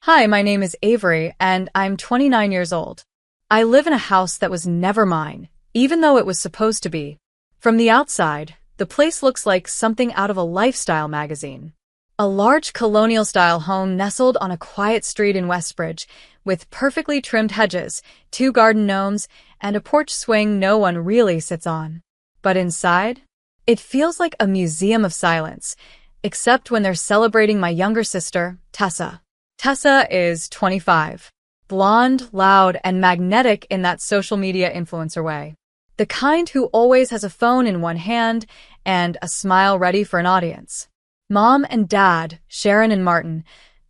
Hi, my name is Avery, and I'm 29 years old. I live in a house that was never mine, even though it was supposed to be. From the outside, the place looks like something out of a lifestyle magazine. A large colonial-style home nestled on a quiet street in Westbridge, with perfectly trimmed hedges, two garden gnomes, and a porch swing no one really sits on. But inside, it feels like a museum of silence, except when they're celebrating my younger sister, Tessa. Tessa is 25, blonde, loud, and magnetic in that social media influencer way. The kind who always has a phone in one hand and a smile ready for an audience. Mom and Dad, Sharon and Martin,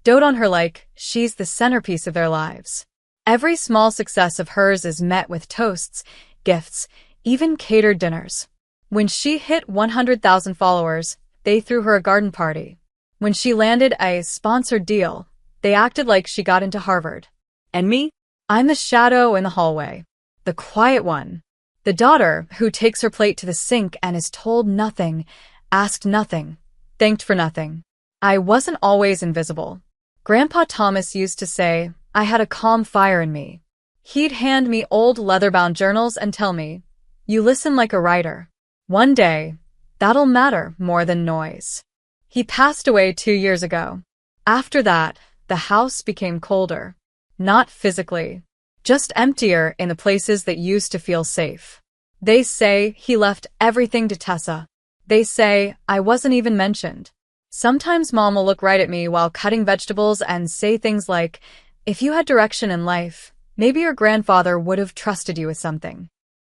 dote on her like she's the centerpiece of their lives. Every small success of hers is met with toasts, gifts, even catered dinners. When she hit 100,000 followers, they threw her a garden party. When she landed a sponsored deal, they acted like she got into Harvard. And me? I'm the shadow in the hallway. The quiet one. The daughter who takes her plate to the sink and is told nothing, asked nothing, thanked for nothing. I wasn't always invisible. Grandpa Thomas used to say I had a calm fire in me. He'd hand me old leather-bound journals and tell me, "You listen like a writer. One day, that'll matter more than noise." He passed away 2 years ago. After that, the house became colder. Not physically, just emptier in the places that used to feel safe. They say he left everything to Tessa. They say I wasn't even mentioned. Sometimes Mom will look right at me while cutting vegetables and say things like, "If you had direction in life, maybe your grandfather would have trusted you with something."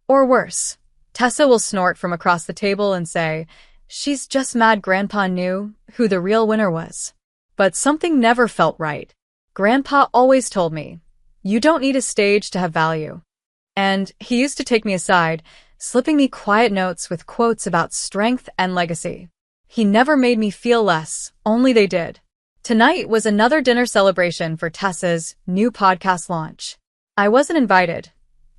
Or worse, Tessa will snort from across the table and say, "She's just mad Grandpa knew who the real winner was." But something never felt right. Grandpa always told me, "You don't need a stage to have value." And he used to take me aside, slipping me quiet notes with quotes about strength and legacy. He never made me feel less, only they did. Tonight was another dinner celebration for Tessa's new podcast launch. I wasn't invited,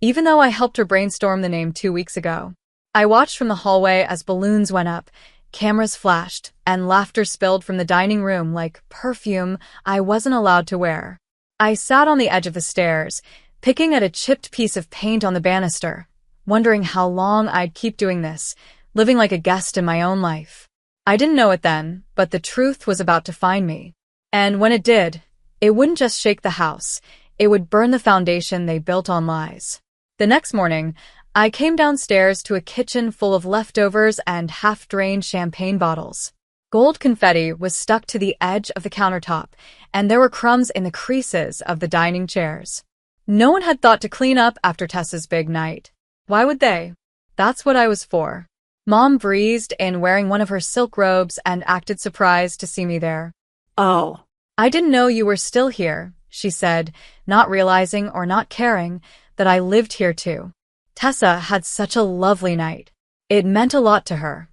even though I helped her brainstorm the name 2 weeks ago. I watched from the hallway as balloons went up, cameras flashed, and laughter spilled from the dining room like perfume I wasn't allowed to wear. I sat on the edge of the stairs, picking at a chipped piece of paint on the banister, wondering how long I'd keep doing this, living like a guest in my own life. I didn't know it then, but the truth was about to find me. And when it did, it wouldn't just shake the house, it would burn the foundation they built on lies. The next morning, I came downstairs to a kitchen full of leftovers and half-drained champagne bottles. Gold confetti was stuck to the edge of the countertop, and there were crumbs in the creases of the dining chairs. No one had thought to clean up after Tessa's big night. Why would they? That's what I was for. Mom breezed in wearing one of her silk robes and acted surprised to see me there. "Oh, "I didn't know you were still here," she said, not realizing or not caring that I lived here too. Tessa had such a lovely night. It meant a lot to her.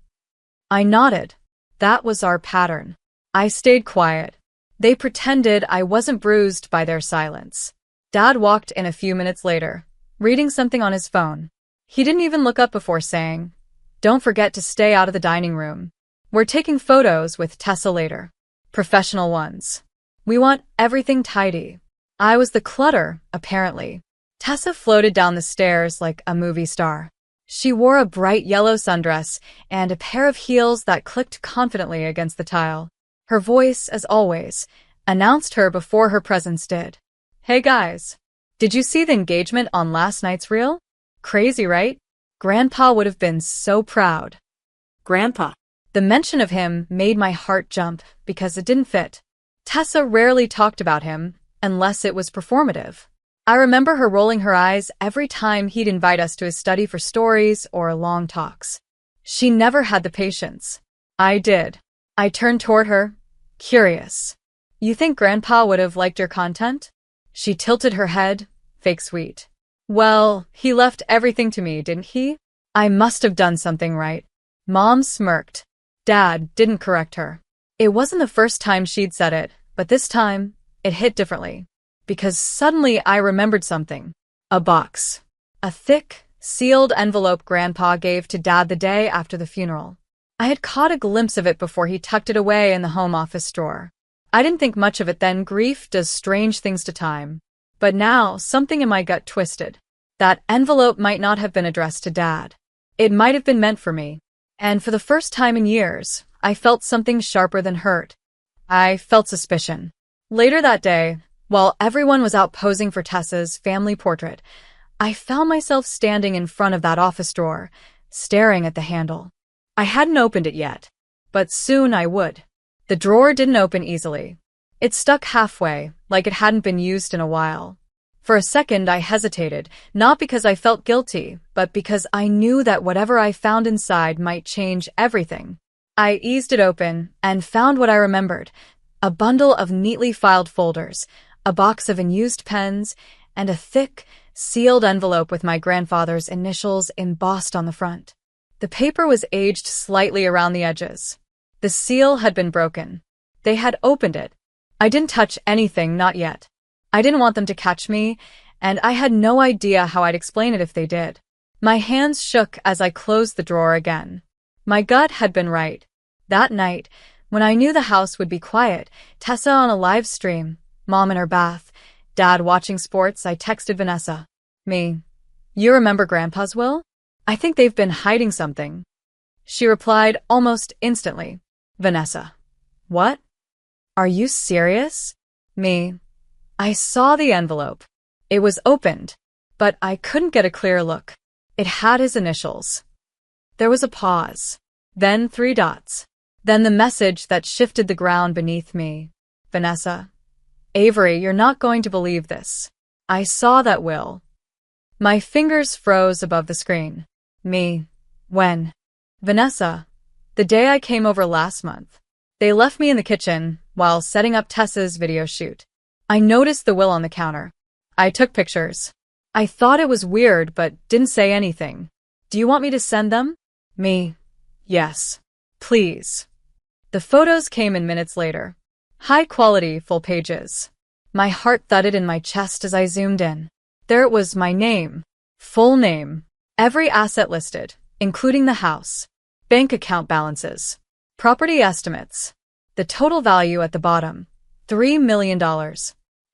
I nodded. That was our pattern. I stayed quiet. They pretended I wasn't bruised by their silence. Dad walked in a few minutes later, reading something on his phone. He didn't even look up before saying, "Don't forget to stay out of the dining room. We're taking photos with Tessa later. Professional ones. We want everything tidy." I was the clutter, apparently. Tessa floated down the stairs like a movie star. She wore a bright yellow sundress and a pair of heels that clicked confidently against the tile. Her voice, as always, announced her before her presence did. "Hey guys, did you see the engagement on last night's reel? Crazy, right? Grandpa would have been so proud." Grandpa." The mention of him made my heart jump because it didn't fit. Tessa rarely talked about him unless it was performative. I remember her rolling her eyes every time he'd invite us to his study for stories or long talks. She never had the patience. I did. I turned toward her, curious. "You think Grandpa would have liked your content?" She tilted her head, fake sweet. "Well, he left everything to me, didn't he? I must have done something right." Mom smirked. Dad didn't correct her. It wasn't the first time she'd said it, but this time, it hit differently. Because suddenly I remembered something. A box. A thick, sealed envelope Grandpa gave to Dad the day after the funeral. I had caught a glimpse of it before he tucked it away in the home office drawer. I didn't think much of it then. Grief does strange things to time. But now, something in my gut twisted. That envelope might not have been addressed to Dad. It might have been meant for me. And for the first time in years, I felt something sharper than hurt. I felt suspicion. Later that day, while everyone was out posing for Tessa's family portrait, I found myself standing in front of that office drawer, staring at the handle. I hadn't opened it yet, but soon I would. The drawer didn't open easily. It stuck halfway, like it hadn't been used in a while. For a second I hesitated, not because I felt guilty, but because I knew that whatever I found inside might change everything. I eased it open and found what I remembered: a bundle of neatly filed folders, a box of unused pens, and a thick, sealed envelope with my grandfather's initials embossed on the front. The paper was aged slightly around the edges. The seal had been broken. They had opened it. I didn't touch anything, not yet. I didn't want them to catch me, and I had no idea how I'd explain it if they did. My hands shook as I closed the drawer again. My gut had been right. That night, when I knew the house would be quiet, Tessa on a live stream, Mom in her bath, Dad watching sports, I texted Vanessa. Me. You remember Grandpa's will? I think they've been hiding something. She replied almost instantly. Vanessa. What? Are you serious? Me. I saw the envelope. It was opened, but I couldn't get a clear look. It had his initials. There was a pause. Then 3 dots. Then the message that shifted the ground beneath me. Vanessa. Avery, you're not going to believe this. I saw that will. My fingers froze above the screen. Me. When? Vanessa. The day I came over last month. They left me in the kitchen while setting up Tessa's video shoot. I noticed the will on the counter. I took pictures. I thought it was weird but didn't say anything. Do you want me to send them? Me. Yes. Please. The photos came in minutes later. High quality, full pages. My heart thudded in my chest as I zoomed in. There it was, my name. Full name. Every asset listed, including the house. Bank account balances. Property estimates. The total value at the bottom. $3 million.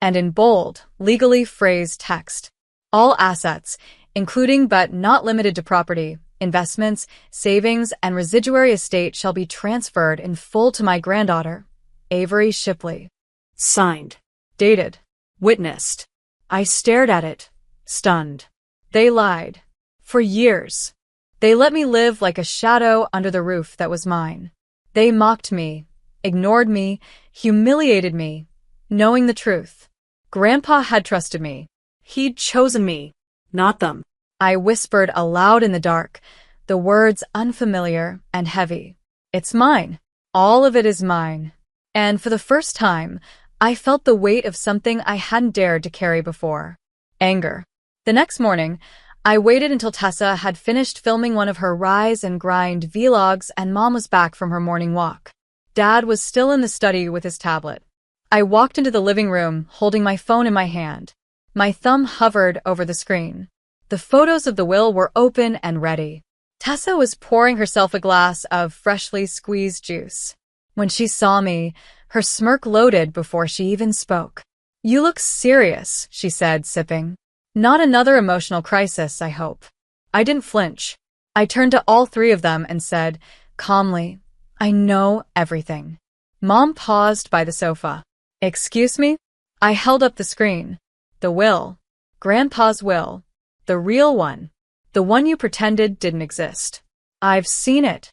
And in bold, legally phrased text. All assets, including but not limited to property, investments, savings, and residuary estate shall be transferred in full to my granddaughter, Avery Shipley. Signed. Dated. Witnessed. I stared at it, stunned. They lied. For years. They let me live like a shadow under the roof that was mine. They mocked me, ignored me, humiliated me, knowing the truth. Grandpa had trusted me. He'd chosen me. Not them. I whispered aloud in the dark, the words unfamiliar and heavy. It's mine. All of it is mine. And for the first time, I felt the weight of something I hadn't dared to carry before. Anger. The next morning, I waited until Tessa had finished filming one of her rise and grind vlogs and Mom was back from her morning walk. Dad was still in the study with his tablet. I walked into the living room, holding my phone in my hand. My thumb hovered over the screen. The photos of the will were open and ready. Tessa was pouring herself a glass of freshly squeezed juice. When she saw me, her smirk loaded before she even spoke. You look serious, she said, sipping. Not another emotional crisis, I hope. I didn't flinch. I turned to all 3 of them and said, calmly, I know everything. Mom paused by the sofa. Excuse me? I held up the screen. The will. Grandpa's will. The real one. The one you pretended didn't exist. I've seen it.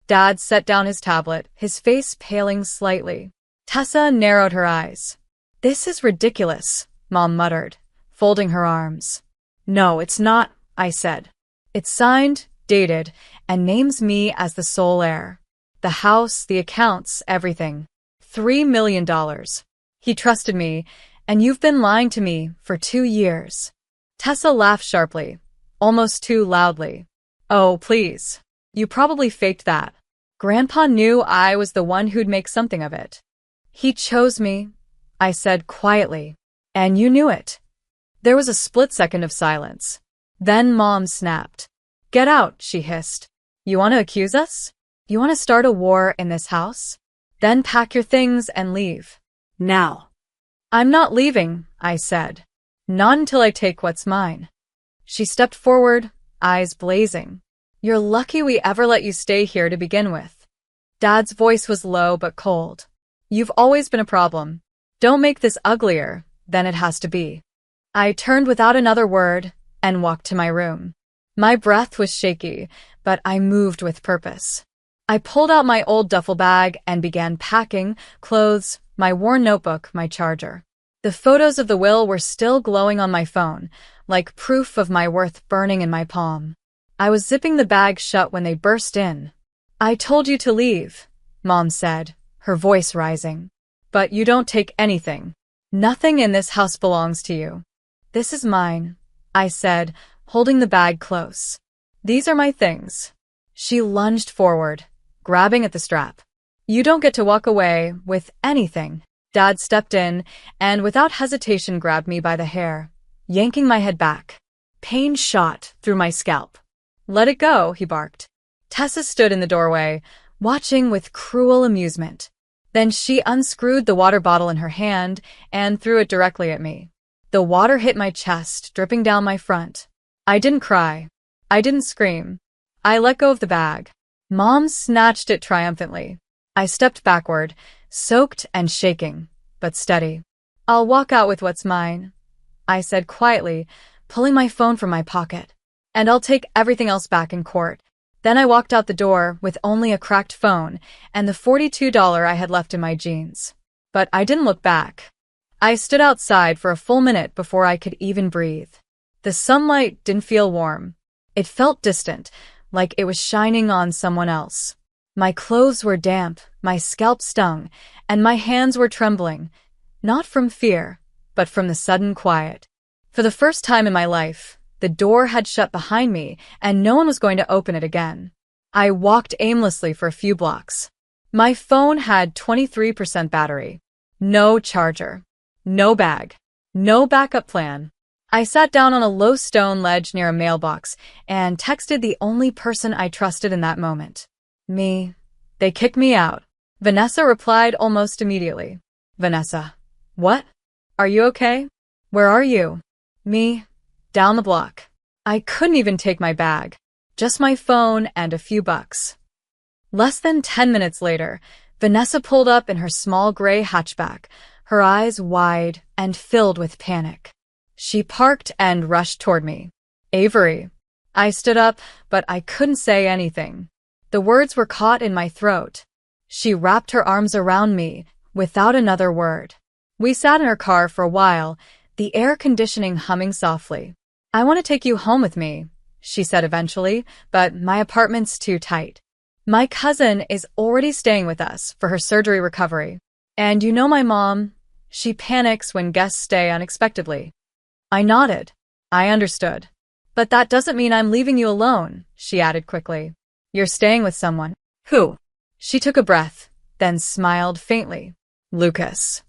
Dad set down his tablet, his face paling slightly. Tessa narrowed her eyes. This is ridiculous, Mom muttered, folding her arms. No, it's not, I said. It's signed, dated, and names me as the sole heir. The house, the accounts, everything. $3 million. He trusted me, and you've been lying to me for 2 years. Tessa laughed sharply, almost too loudly. Oh, please. You probably faked that. Grandpa knew I was the one who'd make something of it. He chose me, I said quietly. And you knew it. There was a split second of silence. Then Mom snapped. Get out, she hissed. You want to accuse us? You want to start a war in this house? Then pack your things and leave. Now. I'm not leaving, I said. Not until I take what's mine. She stepped forward, eyes blazing. You're lucky we ever let you stay here to begin with. Dad's voice was low but cold. You've always been a problem. Don't make this uglier than it has to be. I turned without another word and walked to my room. My breath was shaky, but I moved with purpose. I pulled out my old duffel bag and began packing clothes, my worn notebook, my charger. The photos of the will were still glowing on my phone, like proof of my worth burning in my palm. I was zipping the bag shut when they burst in. I told you to leave, Mom said, her voice rising. But you don't take anything. Nothing in this house belongs to you. This is mine, I said, holding the bag close. These are my things. She lunged forward, grabbing at the strap. You don't get to walk away with anything. Dad stepped in and without hesitation grabbed me by the hair, yanking my head back. Pain shot through my scalp. Let it go, he barked. Tessa stood in the doorway, watching with cruel amusement. Then she unscrewed the water bottle in her hand and threw it directly at me. The water hit my chest, dripping down my front. I didn't cry. I didn't scream. I let go of the bag. Mom snatched it triumphantly. I stepped backward, soaked and shaking, but steady. I'll walk out with what's mine, I said quietly, pulling my phone from my pocket. And I'll take everything else back in court. Then I walked out the door with only a cracked phone and the $42 I had left in my jeans. But I didn't look back. I stood outside for a full minute before I could even breathe. The sunlight didn't feel warm. It felt distant, like it was shining on someone else. My clothes were damp, my scalp stung, and my hands were trembling, not from fear, but from the sudden quiet. For the first time in my life, the door had shut behind me, and no one was going to open it again. I walked aimlessly for a few blocks. My phone had 23% battery. No charger. No bag. No backup plan. I sat down on a low stone ledge near a mailbox and texted the only person I trusted in that moment. Me. They kicked me out. Vanessa replied almost immediately. Vanessa. What? Are you okay? Where are you? Me. Down the block. I couldn't even take my bag. Just my phone and a few bucks. Less than 10 minutes later, Vanessa pulled up in her small gray hatchback, her eyes wide and filled with panic. She parked and rushed toward me. Avery. I stood up, but I couldn't say anything. The words were caught in my throat. She wrapped her arms around me without another word. We sat in her car for a while, the air conditioning humming softly. I want to take you home with me, she said eventually, but my apartment's too tight. My cousin is already staying with us for her surgery recovery. And you know my mom, she panics when guests stay unexpectedly. I nodded. I understood. But that doesn't mean I'm leaving you alone, she added quickly. You're staying with someone. Who? She took a breath, then smiled faintly. Lucas.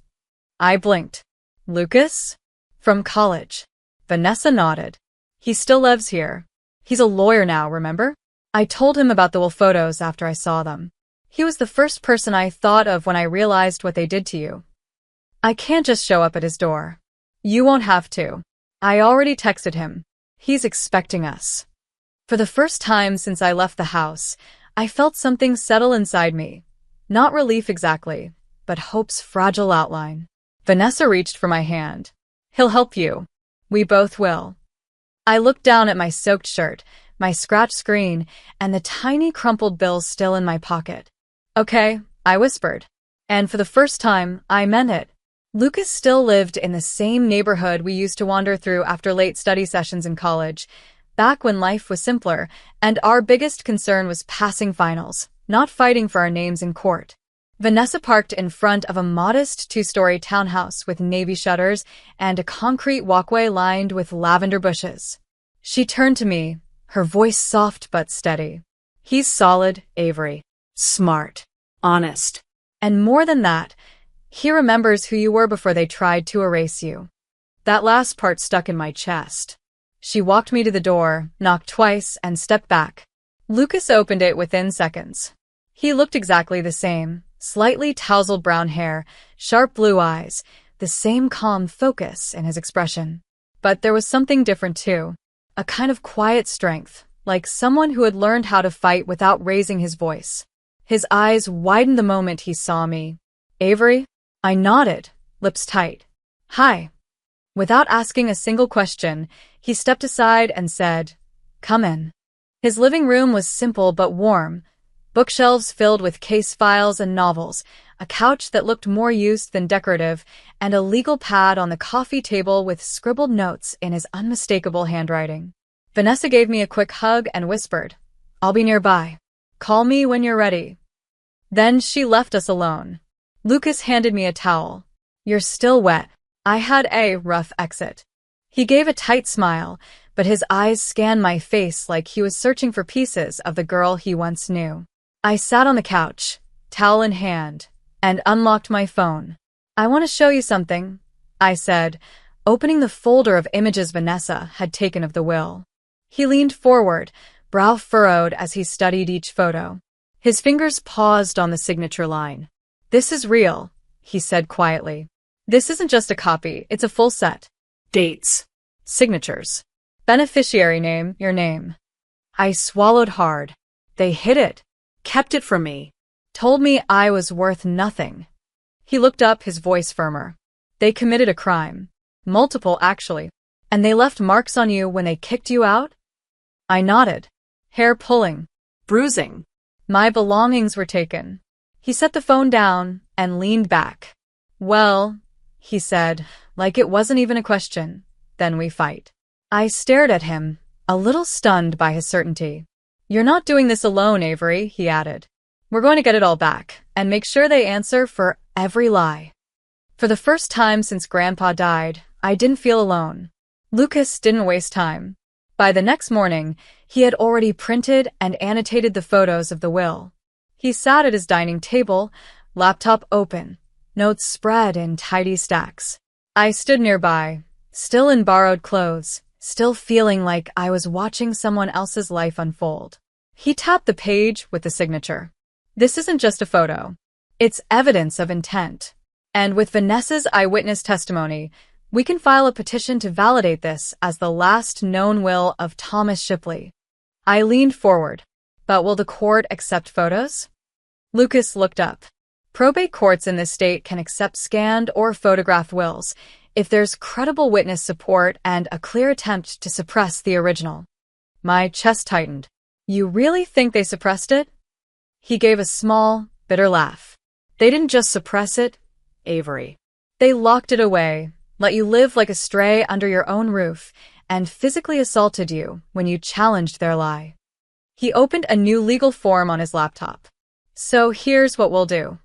I blinked. Lucas? From college. Vanessa nodded. He still lives here. He's a lawyer now, remember? I told him about the will photos after I saw them. He was the first person I thought of when I realized what they did to you. I can't just show up at his door. You won't have to. I already texted him. He's expecting us. For the first time since I left the house, I felt something settle inside me. Not relief exactly, but hope's fragile outline. Vanessa reached for my hand. He'll help you. We both will. I looked down at my soaked shirt, my scratched screen, and the tiny crumpled bills still in my pocket. Okay, I whispered. And for the first time, I meant it. Lucas still lived in the same neighborhood we used to wander through after late study sessions in college, back when life was simpler, and our biggest concern was passing finals, not fighting for our names in court. Vanessa parked in front of a modest two-story townhouse with navy shutters and a concrete walkway lined with lavender bushes. She turned to me, her voice soft but steady. He's solid, Avery. Smart. Honest. And more than that, he remembers who you were before they tried to erase you. That last part stuck in my chest. She walked me to the door, knocked twice, and stepped back. Lucas opened it within seconds. He looked exactly the same. Slightly tousled brown hair, sharp blue eyes, the same calm focus in his expression. But there was something different too. A kind of quiet strength, like someone who had learned how to fight without raising his voice. His eyes widened the moment he saw me. "Avery?" I nodded, lips tight. "Hi." Without asking a single question, he stepped aside and said, "Come in." His living room was simple but warm. Bookshelves filled with case files and novels, a couch that looked more used than decorative, and a legal pad on the coffee table with scribbled notes in his unmistakable handwriting. Vanessa gave me a quick hug and whispered, "I'll be nearby. Call me when you're ready." Then she left us alone. Lucas handed me a towel. "You're still wet." I had a rough exit. He gave a tight smile, but his eyes scanned my face like he was searching for pieces of the girl he once knew. I sat on the couch, towel in hand, and unlocked my phone. "I want to show you something," I said, opening the folder of images Vanessa had taken of the will. He leaned forward, brow furrowed as he studied each photo. His fingers paused on the signature line. "This is real," he said quietly. "This isn't just a copy, it's a full set. Dates, signatures, beneficiary name, your name." I swallowed hard. They hid it, kept it from me, told me I was worth nothing. He looked up, his voice firmer. "They committed a crime. Multiple, actually. And they left marks on you when they kicked you out?" I nodded. Hair pulling, bruising. My belongings were taken. He set the phone down and leaned back. "Well," he said, like it wasn't even a question, "then we fight." I stared at him, a little stunned by his certainty. "You're not doing this alone, Avery," he added. "We're going to get it all back, and make sure they answer for every lie." For the first time since Grandpa died, I didn't feel alone. Lucas didn't waste time. By the next morning, he had already printed and annotated the photos of the will. He sat at his dining table, laptop open, notes spread in tidy stacks. I stood nearby, still in borrowed clothes, still feeling like I was watching someone else's life unfold. He tapped the page with the signature. "This isn't just a photo. It's evidence of intent. And with Vanessa's eyewitness testimony, we can file a petition to validate this as the last known will of Thomas Shipley." I leaned forward. "But will the court accept photos?" Lucas looked up. "Probate courts in this state can accept scanned or photographed wills if there's credible witness support and a clear attempt to suppress the original." My chest tightened. "You really think they suppressed it?" He gave a small, bitter laugh. "They didn't just suppress it, Avery. They locked it away, let you live like a stray under your own roof, and physically assaulted you when you challenged their lie." He opened a new legal form on his laptop. "So here's what we'll do.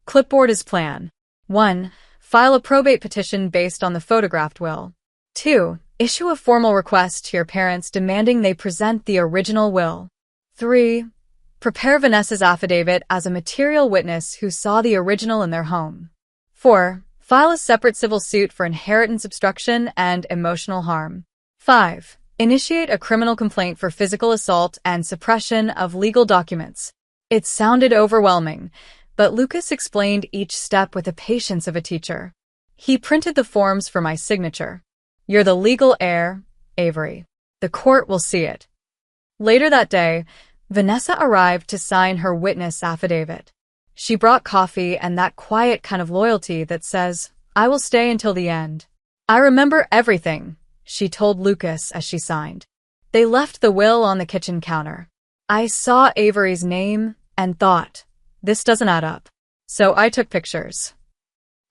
Clipboard his plan. 1. File a probate petition based on the photographed will. 2. Issue a formal request to your parents demanding they present the original will. 3. Prepare Vanessa's affidavit as a material witness who saw the original in their home. 4. File a separate civil suit for inheritance obstruction and emotional harm. 5. Initiate a criminal complaint for physical assault and suppression of legal documents." It sounded overwhelming, but Lucas explained each step with the patience of a teacher. He printed the forms for my signature. "You're the legal heir, Avery. The court will see it." Later that day, Vanessa arrived to sign her witness affidavit. She brought coffee and that quiet kind of loyalty that says, "I will stay until the end." "I remember everything," she told Lucas as she signed. They left the will on the kitchen counter. I saw Avery's name and thought, this doesn't add up. So I took pictures.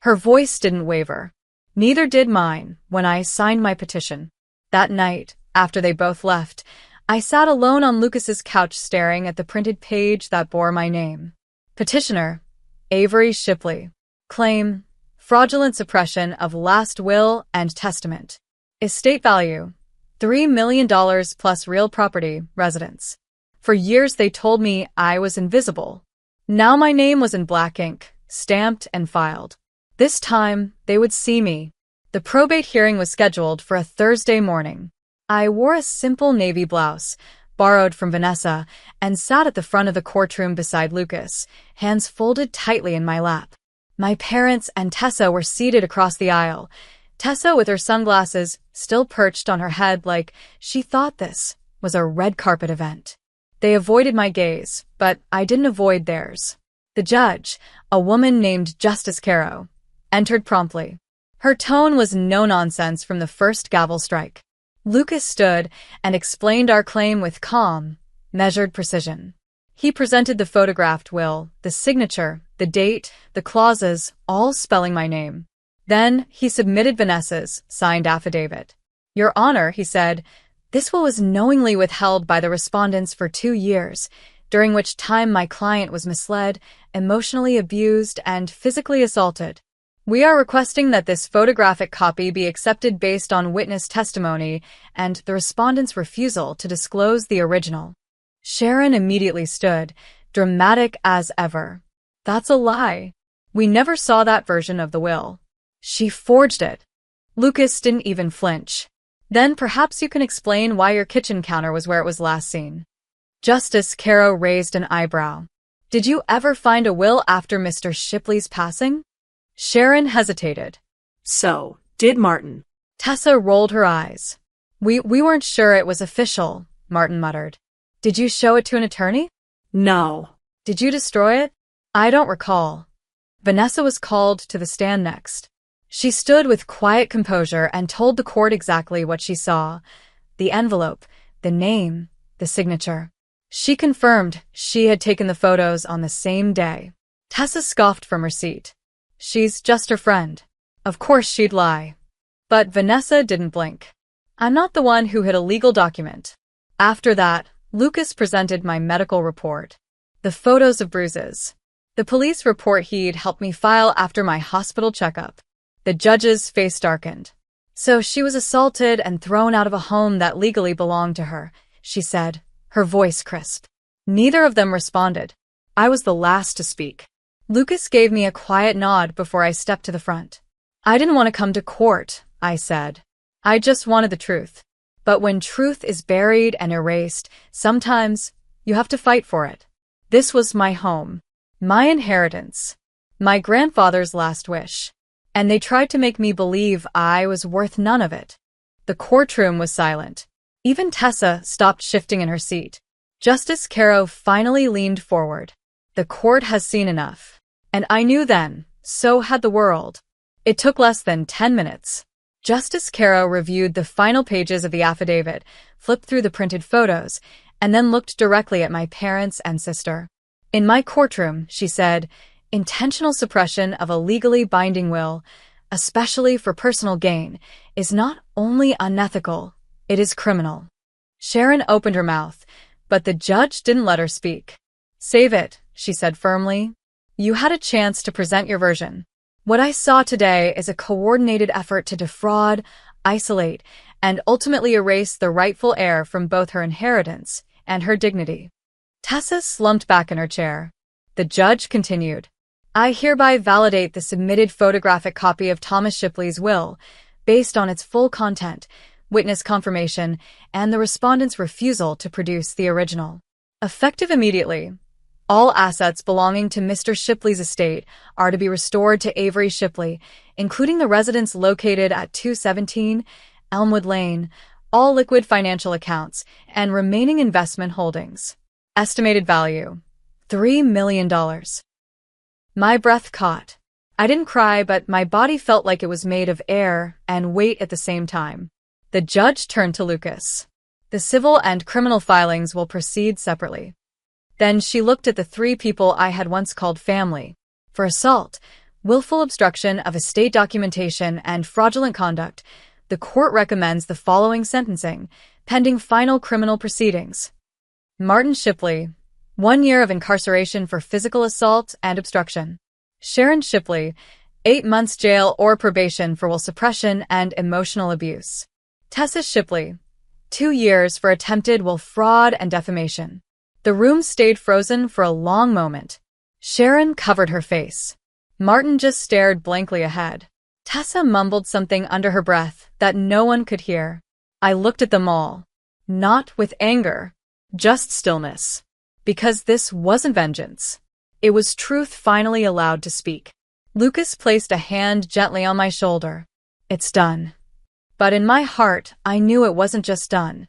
Her voice didn't waver. Neither did mine when I signed my petition. That night, after they both left, I sat alone on Lucas's couch staring at the printed page that bore my name. Petitioner, Avery Shipley. Claim, fraudulent suppression of last will and testament. Estate value, $3 million plus real property, residence. For years they told me I was invisible. Now my name was in black ink, stamped and filed. This time, they would see me. The probate hearing was scheduled for a Thursday morning. I wore a simple navy blouse, borrowed from Vanessa, and sat at the front of the courtroom beside Lucas, hands folded tightly in my lap. My parents and Tessa were seated across the aisle, Tessa with her sunglasses still perched on her head like she thought this was a red carpet event. They avoided my gaze, but I didn't avoid theirs. The judge, a woman named Justice Caro, entered promptly. Her tone was no nonsense from the first gavel strike. Lucas stood and explained our claim with calm, measured precision. He presented the photographed will, the signature, the date, the clauses, all spelling my name. Then he submitted Vanessa's signed affidavit. "Your Honor," he said, "this will was knowingly withheld by the respondents for 2 years, during which time my client was misled, emotionally abused, and physically assaulted. We are requesting that this photographic copy be accepted based on witness testimony and the respondent's refusal to disclose the original." Sharon immediately stood, dramatic as ever. "That's a lie. We never saw that version of the will. She forged it." Lucas didn't even flinch. "Then perhaps you can explain why your kitchen counter was where it was last seen." Justice Caro raised an eyebrow. "Did you ever find a will after Mr. Shipley's passing?" Sharon hesitated. "So, did Martin." Tessa rolled her eyes. We weren't sure it was official," Martin muttered. "Did you show it to an attorney?" "No." "Did you destroy it?" "I don't recall." Vanessa was called to the stand next. She stood with quiet composure and told the court exactly what she saw. The envelope, the name, the signature. She confirmed she had taken the photos on the same day. Tessa scoffed from her seat. "She's just her friend. Of course she'd lie." But Vanessa didn't blink. "I'm not the one who hid a legal document." After that, Lucas presented my medical report. The photos of bruises. The police report he'd helped me file after my hospital checkup. The judge's face darkened. "So she was assaulted and thrown out of a home that legally belonged to her," she said, her voice crisp. Neither of them responded. I was the last to speak. Lucas gave me a quiet nod before I stepped to the front. "I didn't want to come to court," I said. "I just wanted the truth. But when truth is buried and erased, sometimes you have to fight for it. This was my home, my inheritance, my grandfather's last wish. And they tried to make me believe I was worth none of it." The courtroom was silent. Even Tessa stopped shifting in her seat. Justice Caro finally leaned forward. "The court has seen enough." And I knew then, so had the world. It took less than 10 minutes. Justice Caro reviewed the final pages of the affidavit, flipped through the printed photos, and then looked directly at my parents and sister. "In my courtroom," she said, "intentional suppression of a legally binding will, especially for personal gain, is not only unethical, it is criminal." Sharon opened her mouth, but the judge didn't let her speak. "Save it," she said firmly. "You had a chance to present your version. What I saw today is a coordinated effort to defraud, isolate, and ultimately erase the rightful heir from both her inheritance and her dignity." Tessa slumped back in her chair. The judge continued. "I hereby validate the submitted photographic copy of Thomas Shipley's will, based on its full content, witness confirmation, and the respondent's refusal to produce the original. Effective immediately, all assets belonging to Mr. Shipley's estate are to be restored to Avery Shipley, including the residence located at 217 Elmwood Lane, all liquid financial accounts, and remaining investment holdings. Estimated value, $3 million. My breath caught. I didn't cry, but my body felt like it was made of air and weight at the same time. The judge turned to Lucas. "The civil and criminal filings will proceed separately." Then she looked at the 3 people I had once called family. "For assault, willful obstruction of estate documentation, and fraudulent conduct, the court recommends the following sentencing, pending final criminal proceedings. Martin Shipley, 1 year of incarceration for physical assault and obstruction. Sharon Shipley, 8 months jail or probation for will suppression and emotional abuse. Tessa Shipley, 2 years for attempted will fraud and defamation." The room stayed frozen for a long moment. Sharon covered her face. Martin just stared blankly ahead. Tessa mumbled something under her breath that no one could hear. I looked at them all. Not with anger, Just stillness. Because this wasn't vengeance. It was truth finally allowed to speak. Lucas placed a hand gently on my shoulder. It's done. But in my heart, I knew it wasn't just done.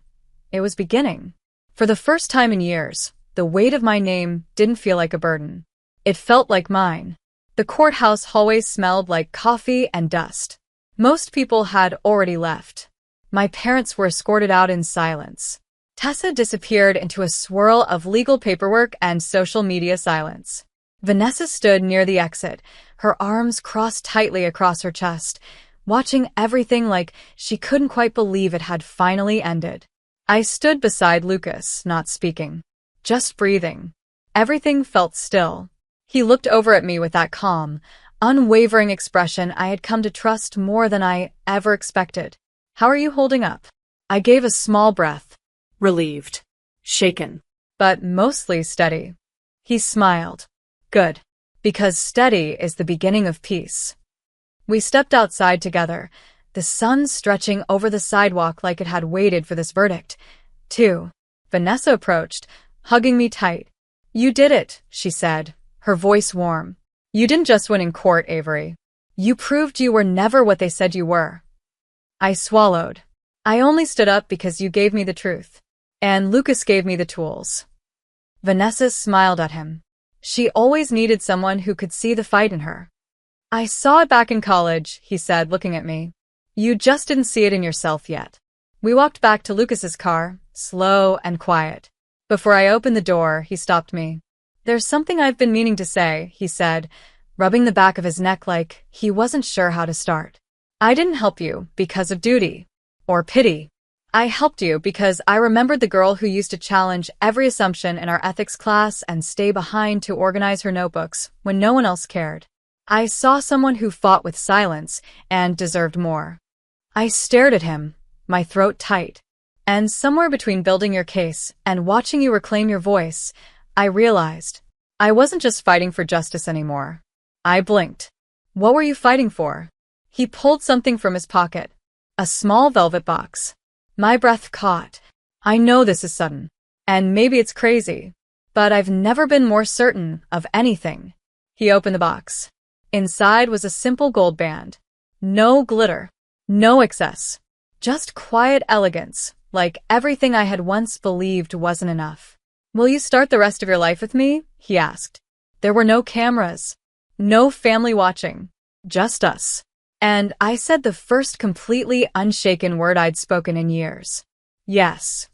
It was beginning. For the first time in years, the weight of my name didn't feel like a burden. It felt like mine. The courthouse hallways smelled like coffee and dust. Most people had already left. My parents were escorted out in silence. Tessa disappeared into a swirl of legal paperwork and social media silence. Vanessa stood near the exit, her arms crossed tightly across her chest, watching everything like she couldn't quite believe it had finally ended. I stood beside Lucas, not speaking, just breathing. Everything felt still. He looked over at me with that calm, unwavering expression I had come to trust more than I ever expected. How are you holding up? I gave a small breath. Relieved. Shaken. But mostly steady. He smiled. Good. Because steady is the beginning of peace. We stepped outside together, the sun stretching over the sidewalk like it had waited for this verdict. 2. Vanessa approached, hugging me tight. You did it, she said, her voice warm. You didn't just win in court, Avery. You proved you were never what they said you were. I swallowed. I only stood up because you gave me the truth. And Lucas gave me the tools. Vanessa smiled at him. She always needed someone who could see the fight in her. I saw it back in college, he said, looking at me. You just didn't see it in yourself yet. We walked back to Lucas's car, slow and quiet. Before I opened the door, he stopped me. There's something I've been meaning to say, he said, rubbing the back of his neck like he wasn't sure how to start. I didn't help you because of duty or pity. I helped you because I remembered the girl who used to challenge every assumption in our ethics class and stay behind to organize her notebooks when no one else cared. I saw someone who fought with silence and deserved more. I stared at him, my throat tight. And somewhere between building your case and watching you reclaim your voice, I realized I wasn't just fighting for justice anymore. I blinked. What were you fighting for? He pulled something from his pocket. A small velvet box. My breath caught. I know this is sudden, and maybe it's crazy, but I've never been more certain of anything. He opened the box. Inside was a simple gold band. No glitter. No excess. Just quiet elegance, like everything I had once believed wasn't enough. Will you start the rest of your life with me? He asked. There were no cameras. No family watching. Just us. And I said the first completely unshaken word I'd spoken in years. Yes.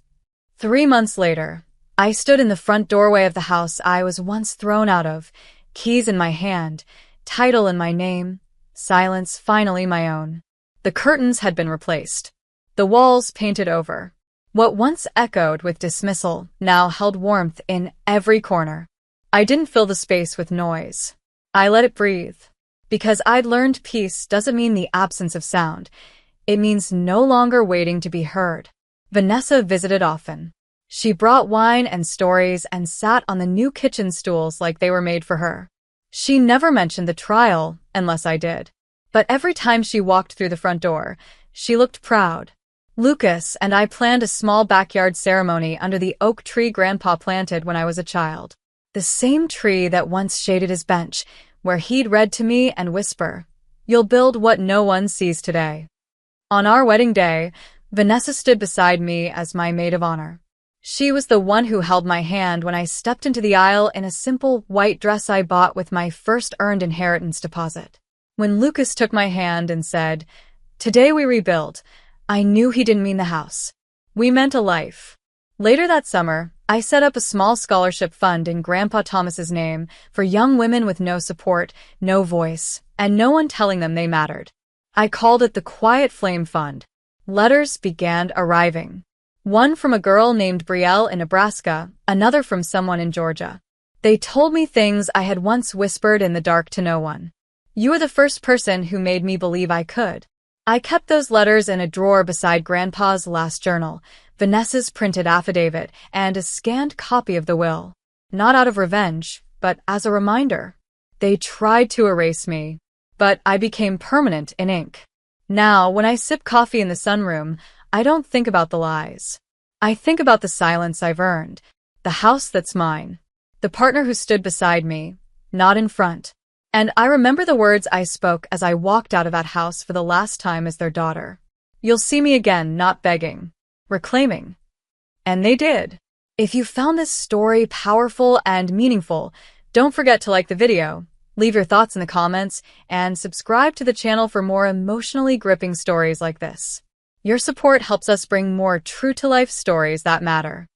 3 months later, I stood in the front doorway of the house I was once thrown out of, keys in my hand, title in my name, silence finally my own. The curtains had been replaced. The walls painted over. What once echoed with dismissal now held warmth in every corner. I didn't fill the space with noise. I let it breathe. Because I'd learned peace doesn't mean the absence of sound. It means no longer waiting to be heard. Vanessa visited often. She brought wine and stories and sat on the new kitchen stools like they were made for her. She never mentioned the trial unless I did. But every time she walked through the front door, she looked proud. Lucas and I planned a small backyard ceremony under the oak tree Grandpa planted when I was a child. The same tree that once shaded his bench, where he'd read to me and whisper, "You'll build what no one sees today." On our wedding day, Vanessa stood beside me as my maid of honor. She was the one who held my hand when I stepped into the aisle in a simple white dress I bought with my first earned inheritance deposit. When Lucas took my hand and said, "Today we rebuild," I knew he didn't mean the house. We meant a life. Later that summer, I set up a small scholarship fund in Grandpa Thomas's name for young women with no support, no voice, and no one telling them they mattered. I called it the Quiet Flame Fund. Letters began arriving. One from a girl named Brielle in Nebraska, another from someone in Georgia. They told me things I had once whispered in the dark to no one. You were the first person who made me believe I could. I kept those letters in a drawer beside Grandpa's last journal, Vanessa's printed affidavit, and a scanned copy of the will. Not out of revenge, but as a reminder. They tried to erase me, but I became permanent in ink. Now, when I sip coffee in the sunroom, I don't think about the lies. I think about the silence I've earned, the house that's mine, the partner who stood beside me, not in front. And I remember the words I spoke as I walked out of that house for the last time as their daughter. You'll see me again, not begging, reclaiming. And they did. If you found this story powerful and meaningful, don't forget to like the video, leave your thoughts in the comments, and subscribe to the channel for more emotionally gripping stories like this. Your support helps us bring more true-to-life stories that matter.